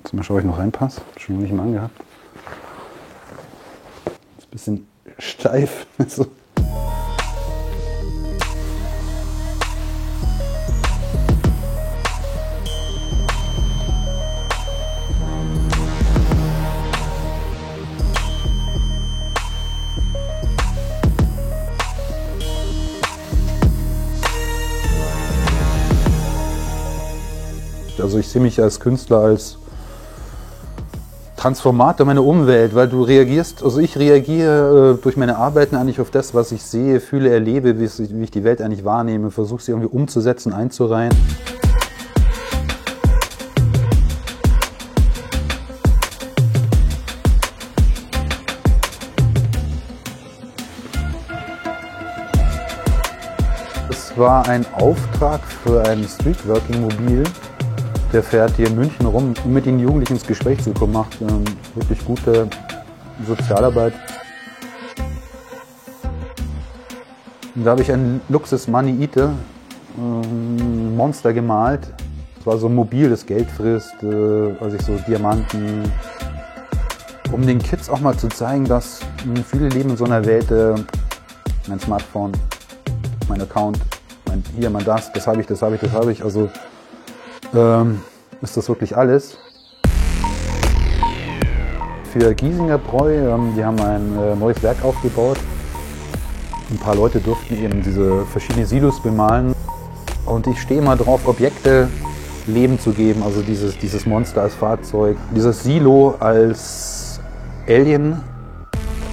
Jetzt mal schauen, ob ich noch reinpasse. Schon nicht mal angehabt. Ist ein bisschen steif. So. Also ich sehe mich als Künstler als Transformator meiner Umwelt, weil du reagierst, also ich reagiere durch meine Arbeiten eigentlich auf das, was ich sehe, fühle, erlebe, wie ich die Welt eigentlich wahrnehme, versuche sie irgendwie umzusetzen, einzureihen. Es war ein Auftrag für ein Streetworking-Mobil. Der fährt hier in München rum, um mit den Jugendlichen ins Gespräch zu kommen, macht wirklich gute Sozialarbeit. Und da habe ich ein Luxus Money-Ite Monster gemalt. Das war so ein Mobil, das Geld frisst, also so Diamanten. Um den Kids auch mal zu zeigen, dass viele leben in so einer Welt, mein Smartphone, mein Account, hier, das habe ich. Also ist das wirklich alles. Für Giesinger Bräu, die haben ein neues Werk aufgebaut. Ein paar Leute durften eben diese verschiedenen Silos bemalen. Und ich stehe mal drauf, Objekte Leben zu geben. Also dieses Monster als Fahrzeug, dieses Silo als Alien,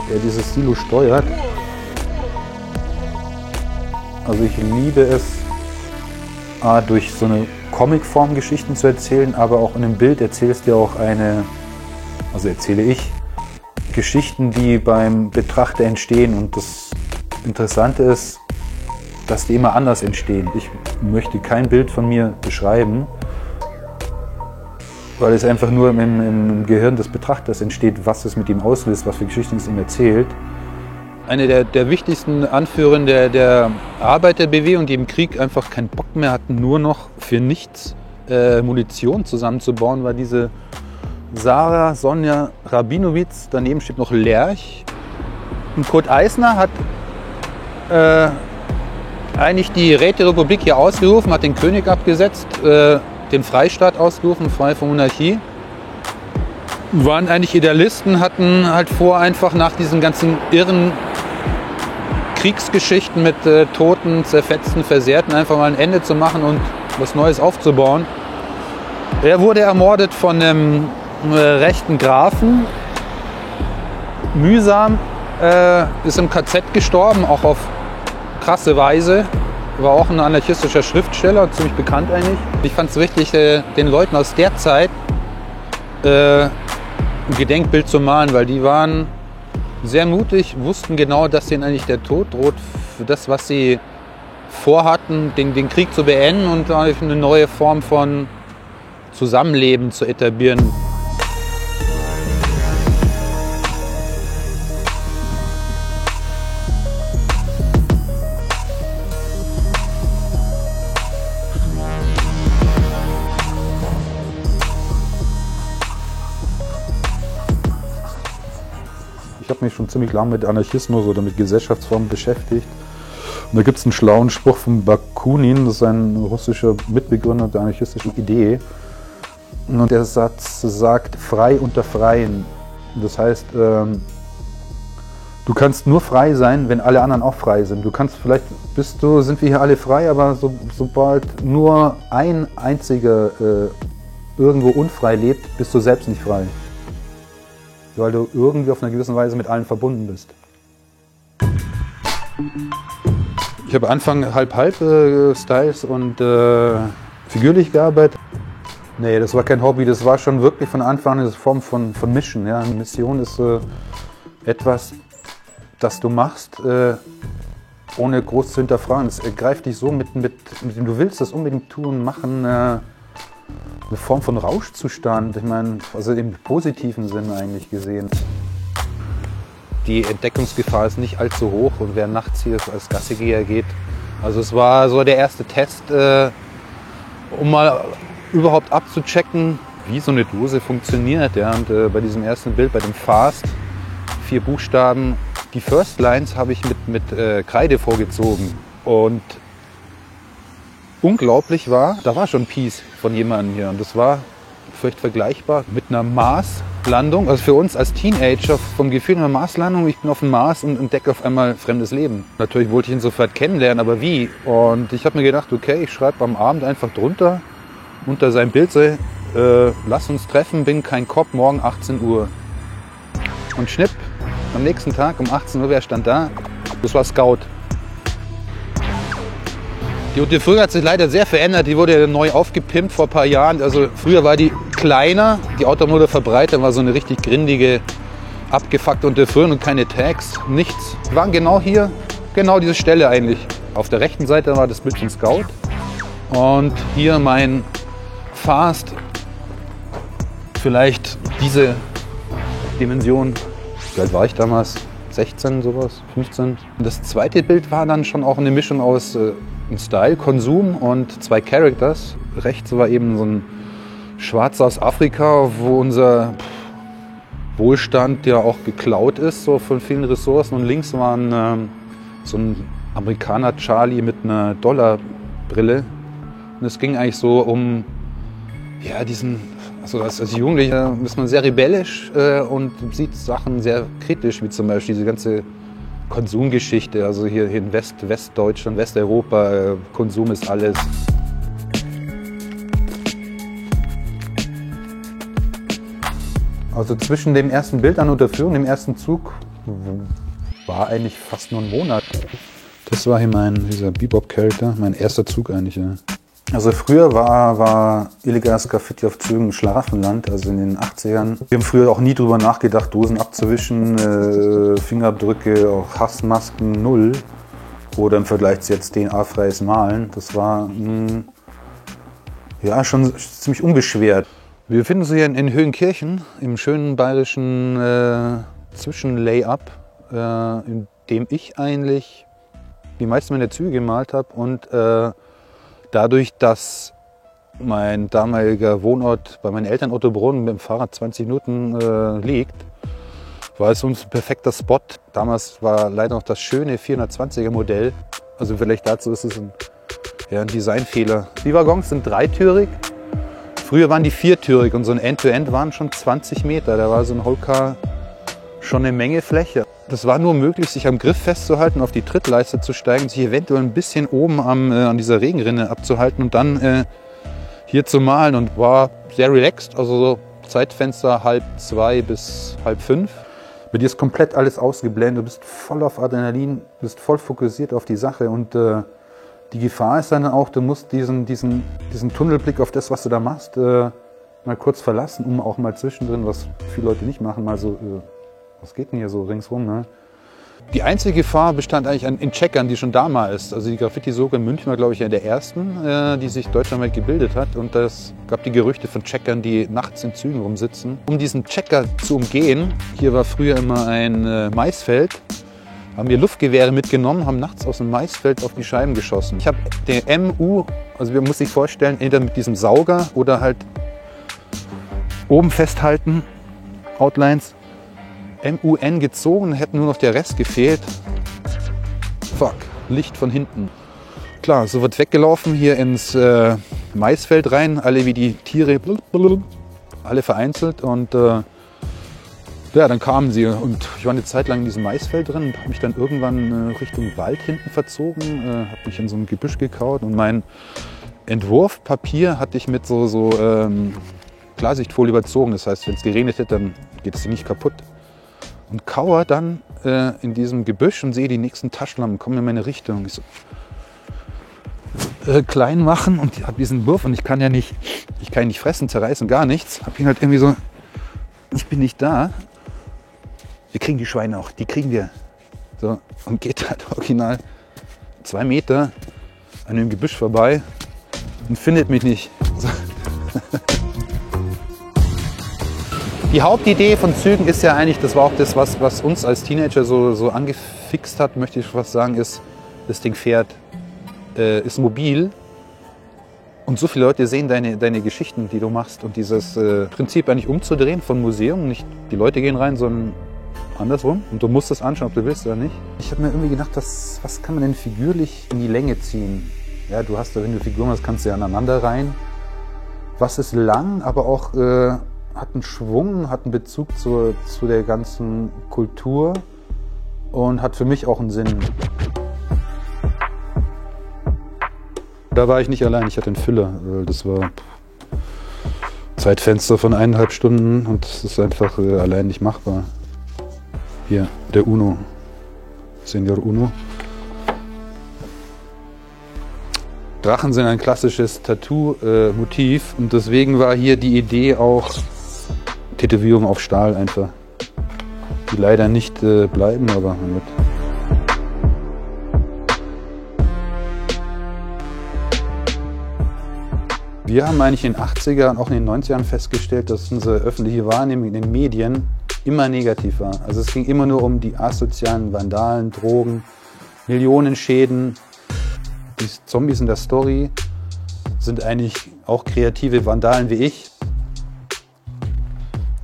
der dieses Silo steuert. Also ich liebe es, durch so eine Comicform Geschichten zu erzählen, aber auch in einem Bild erzähle ich Geschichten, die beim Betrachter entstehen. Und das Interessante ist, dass die immer anders entstehen. Ich möchte kein Bild von mir beschreiben, weil es einfach nur im Gehirn des Betrachters entsteht, was es mit ihm auslöst, was für Geschichten es ihm erzählt. Eine der wichtigsten Anführer der Arbeiterbewegung, die im Krieg einfach keinen Bock mehr hatten, nur noch für nichts Munition zusammenzubauen, war diese Sarah Sonja Rabinowitz. Daneben steht noch Lerch. Und Kurt Eisner hat eigentlich die Räterepublik hier ausgerufen, hat den König abgesetzt, den Freistaat ausgerufen, frei von Monarchie. Waren eigentlich Idealisten, hatten halt vor, einfach nach diesen ganzen irren Kriegsgeschichten mit Toten, Zerfetzten, Versehrten einfach mal ein Ende zu machen und was Neues aufzubauen. Er wurde ermordet von einem rechten Grafen, mühsam, ist im KZ gestorben, auch auf krasse Weise. War auch ein anarchistischer Schriftsteller, ziemlich bekannt eigentlich. Ich fand es wichtig, den Leuten aus der Zeit ein Gedenkbild zu malen, weil die waren sehr mutig, wussten genau, dass ihnen eigentlich der Tod droht für das, was sie vorhatten, den Krieg zu beenden und eine neue Form von Zusammenleben zu etablieren. Ich habe mich schon ziemlich lange mit Anarchismus oder mit Gesellschaftsformen beschäftigt. Und da gibt es einen schlauen Spruch von Bakunin, das ist ein russischer Mitbegründer der anarchistischen Idee. Und der Satz sagt, frei unter Freien. Das heißt, du kannst nur frei sein, wenn alle anderen auch frei sind. Du kannst vielleicht, sind wir hier alle frei, aber sobald nur ein einziger irgendwo unfrei lebt, bist du selbst nicht frei. Weil du irgendwie auf eine gewisse Weise mit allen verbunden bist. Ich habe Anfang halb Styles und figürlich gearbeitet. Nee, das war kein Hobby, das war schon wirklich von Anfang an eine Form von Mission. Ja. Eine Mission ist etwas, das du machst, ohne groß zu hinterfragen. Es ergreift dich so mit dem, du willst das unbedingt tun, machen. Eine Form von Rauschzustand, ich meine, also im positiven Sinn eigentlich gesehen. Die Entdeckungsgefahr ist nicht allzu hoch und wer nachts hier als Gassigeher geht. Also es war so der erste Test, um mal überhaupt abzuchecken, wie so eine Dose funktioniert. Ja. Und bei diesem ersten Bild, bei dem Fast, 4 Buchstaben, die First Lines habe ich mit Kreide vorgezogen. Und unglaublich war, da war schon Peace von jemandem hier. Und das war vielleicht vergleichbar mit einer Marslandung. Also für uns als Teenager vom Gefühl einer Marslandung, ich bin auf dem Mars und entdecke auf einmal fremdes Leben. Natürlich wollte ich ihn sofort kennenlernen, aber wie? Und ich habe mir gedacht, okay, ich schreibe am Abend einfach drunter, unter sein Bild, so, lass uns treffen, bin kein Cop, morgen 18 Uhr. Und schnipp, am nächsten Tag um 18 Uhr, wer stand da? Das war Scout. Die Unterführung hat sich leider sehr verändert, die wurde ja neu aufgepimpt vor ein paar Jahren. Also früher war die kleiner, die Automotor verbreitet, war so eine richtig grindige, abgefuckte Unterführung und keine Tags, nichts. Wir waren genau hier, genau diese Stelle eigentlich. Auf der rechten Seite war das Bild von Scout und hier mein Fast, vielleicht diese Dimension. Wie alt war ich damals? 16, sowas, 15. Und das zweite Bild war dann schon auch eine Mischung aus Style, Konsum und 2 Characters. Rechts war eben so ein Schwarzer aus Afrika, wo unser Wohlstand ja auch geklaut ist, so von vielen Ressourcen. Und links war so ein Amerikaner Charlie mit einer Dollarbrille. Und es ging eigentlich so um ja, also als Jugendlicher ist man sehr rebellisch und sieht Sachen sehr kritisch, wie zum Beispiel diese ganze Konsumgeschichte. Also hier in Westdeutschland, Westeuropa, Konsum ist alles. Also zwischen dem ersten Bild an Unterführung, dem ersten Zug, war eigentlich fast nur ein Monat. Das war hier dieser Bebop-Charakter, mein erster Zug eigentlich. Ja. Also früher war illegales Graffiti auf Zügen Schlafenland, also in den 80ern. Wir haben früher auch nie drüber nachgedacht, Dosen abzuwischen, Fingerabdrücke, auch Hassmasken, null. Oder im Vergleich zu jetzt DNA-freies Malen. Das war ja schon ziemlich unbeschwert. Wir befinden uns hier in Höhenkirchen, im schönen bayerischen Zwischenlay-up, in dem ich eigentlich die meisten meiner Züge gemalt habe und dadurch, dass mein damaliger Wohnort bei meinen Eltern Ottobrunn mit dem Fahrrad 20 Minuten liegt, war es uns ein perfekter Spot. Damals war leider noch das schöne 420er Modell. Also vielleicht dazu ist es ein Designfehler. Die Waggons sind dreitürig. Früher waren die viertürig und so ein End-to-End waren schon 20 Meter. Da war so ein Whole-Car schon eine Menge Fläche. Das war nur möglich, sich am Griff festzuhalten, auf die Trittleiste zu steigen, sich eventuell ein bisschen oben an dieser Regenrinne abzuhalten und dann hier zu malen. Und war sehr relaxed, also so Zeitfenster 1:30 bis 1:30. Bei dir ist komplett alles ausgeblendet, du bist voll auf Adrenalin, bist voll fokussiert auf die Sache und die Gefahr ist dann auch, du musst diesen Tunnelblick auf das, was du da machst, mal kurz verlassen, um auch mal zwischendrin, was viele Leute nicht machen, mal so was geht denn hier so ringsrum, ne? Die einzige Gefahr bestand eigentlich in Checkern, die schon damals ist. Also die Graffiti-Soko in München war, glaube ich, eine der ersten, die sich deutschlandweit gebildet hat. Und es gab die Gerüchte von Checkern, die nachts in Zügen rumsitzen. Um diesen Checker zu umgehen, hier war früher immer ein Maisfeld, haben wir Luftgewehre mitgenommen, haben nachts aus dem Maisfeld auf die Scheiben geschossen. Ich habe den MU, also man muss sich vorstellen, entweder mit diesem Sauger oder halt oben festhalten, Outlines, MUN gezogen, hätte nur noch der Rest gefehlt. Fuck, Licht von hinten. Klar, so wird weggelaufen hier ins Maisfeld rein, alle wie die Tiere, alle vereinzelt und ja, dann kamen sie und ich war eine Zeit lang in diesem Maisfeld drin und habe mich dann irgendwann Richtung Wald hinten verzogen, habe mich in so ein Gebüsch gekaut und mein Entwurfpapier hatte ich mit so Klarsichtfolie überzogen. Das heißt, wenn es geregnet hätte, dann geht es nicht kaputt. Und kauere dann in diesem Gebüsch und sehe die nächsten Taschenlampen kommen in meine Richtung. Ich so klein machen und habe diesen Wurf und ich kann ihn nicht fressen, zerreißen, gar nichts. Habe ihn halt irgendwie so, ich bin nicht da. Wir kriegen die Schweine auch, die kriegen wir. So, und geht halt original 2 Meter an dem Gebüsch vorbei und findet mich nicht. So. Die Hauptidee von Zügen ist ja eigentlich, das war auch das, was uns als Teenager so angefixt hat, möchte ich fast sagen, ist, das Ding fährt, ist mobil Und so viele Leute sehen deine Geschichten, die du machst und dieses Prinzip eigentlich umzudrehen von Museum. Nicht die Leute gehen rein, sondern andersrum. Und du musst es anschauen, ob du willst oder nicht. Ich habe mir irgendwie gedacht, was kann man denn figürlich in die Länge ziehen? Ja, du hast da, wenn du Figuren hast, kannst du ja aneinander rein. Was ist lang, aber auch hat einen Schwung, hat einen Bezug zu der ganzen Kultur und hat für mich auch einen Sinn. Da war ich nicht allein, ich hatte einen Füller. Das war Zeitfenster von 1,5 Stunden und das ist einfach allein nicht machbar. Hier, der Uno, Senior Uno. Drachen sind ein klassisches Tattoo-Motiv und deswegen war hier die Idee auch Tätowierung auf Stahl einfach. Die leider nicht bleiben, aber mit. Wir haben eigentlich in den 80er und auch in den 90ern festgestellt, dass unsere öffentliche Wahrnehmung in den Medien immer negativ war. Also es ging immer nur um die asozialen Vandalen, Drogen, Millionenschäden. Die Zombies in der Story sind eigentlich auch kreative Vandalen wie ich.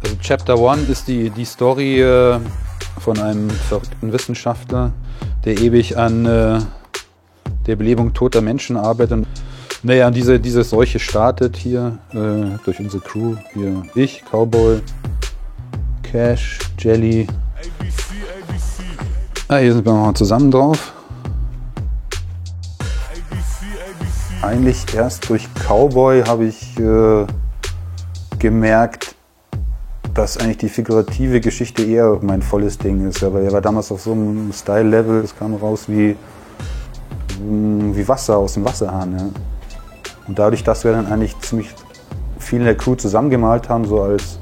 Also Chapter 1 ist die Story von einem verrückten Wissenschaftler, der ewig an der Belebung toter Menschen arbeitet. Und naja, diese Seuche startet hier durch unsere Crew. Hier ich, Cowboy, Cash, Jelly. Hier sind wir mal zusammen drauf. Eigentlich erst durch Cowboy habe ich gemerkt, dass eigentlich die figurative Geschichte eher mein volles Ding ist. Aber er war damals auf so einem Style-Level, es kam raus wie Wasser aus dem Wasserhahn. Ja. Und dadurch, dass wir dann eigentlich ziemlich viel in der Crew zusammengemalt haben, so als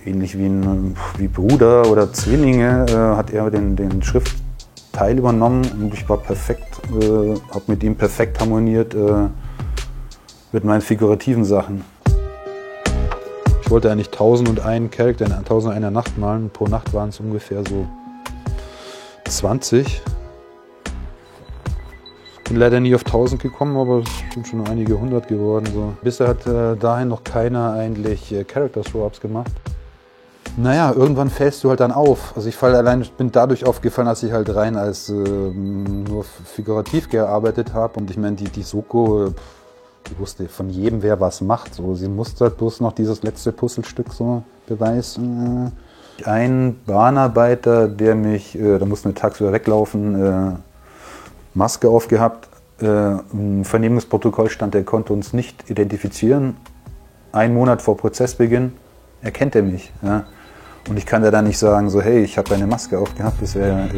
ähnlich wie Bruder oder Zwillinge, hat er den Schriftteil übernommen und ich war perfekt, habe mit ihm perfekt harmoniert mit meinen figurativen Sachen. Ich wollte eigentlich 1001 Charakter in 1001 Nacht malen. Pro Nacht waren es ungefähr so 20. Bin leider nie auf 1000 gekommen, aber es sind schon einige 100 geworden. So. Bisher hat dahin noch keiner eigentlich Character-Throw-Ups gemacht. Naja, irgendwann fällst du halt dann auf. Also ich bin dadurch aufgefallen, dass ich halt rein als nur figurativ gearbeitet habe. Und ich meine, die Soko, die wusste von jedem, wer was macht. So. Sie musste halt bloß noch dieses letzte Puzzlestück so beweisen. Ein Bahnarbeiter, der mich, da mussten wir tagsüber weglaufen, Maske aufgehabt. Im Vernehmungsprotokoll stand, er konnte uns nicht identifizieren. 1 Monat vor Prozessbeginn erkennt er mich. Ja. Und ich kann ja dann nicht sagen, so hey, ich habe eine Maske aufgehabt, das wäre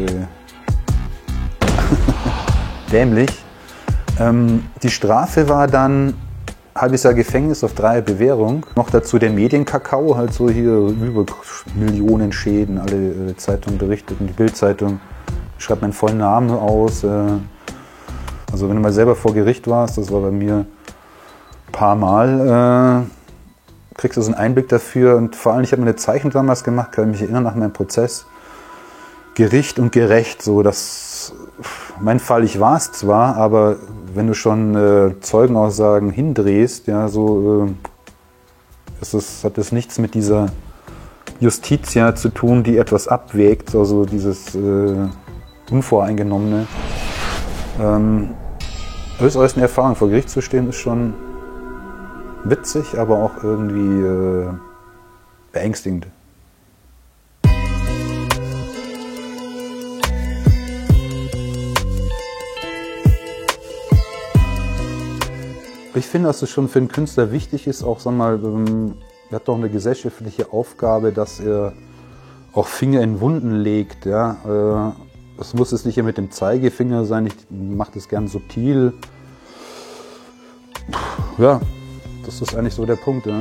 dämlich. Die Strafe war dann halbes Jahr Gefängnis auf 3 Bewährung. Noch dazu der Medienkakao, halt so hier über Millionen Schäden, alle Zeitungen berichteten, die Bild-Zeitung schreibt meinen vollen Namen aus. Also wenn du mal selber vor Gericht warst, das war bei mir ein paar Mal, kriegst du so einen Einblick dafür. Und vor allem, ich habe mir eine Zeichnung damals gemacht, kann ich mich erinnern, nach meinem Prozess. Gericht und gerecht, so dass mein Fall, ich war es zwar, aber wenn du schon Zeugenaussagen hindrehst, ja, so hat das nichts mit dieser Justitia zu tun, die etwas abwägt, also dieses Unvoreingenommene. Äußerst eine Erfahrung, vor Gericht zu stehen, ist schon witzig, aber auch irgendwie beängstigend. Ich finde, dass es schon für einen Künstler wichtig ist, auch, sagen wir mal, er hat doch eine gesellschaftliche Aufgabe, dass er auch Finger in Wunden legt. Ja? Das muss es nicht mit dem Zeigefinger sein, ich mache das gern subtil. Ja, das ist eigentlich so der Punkt. Ja.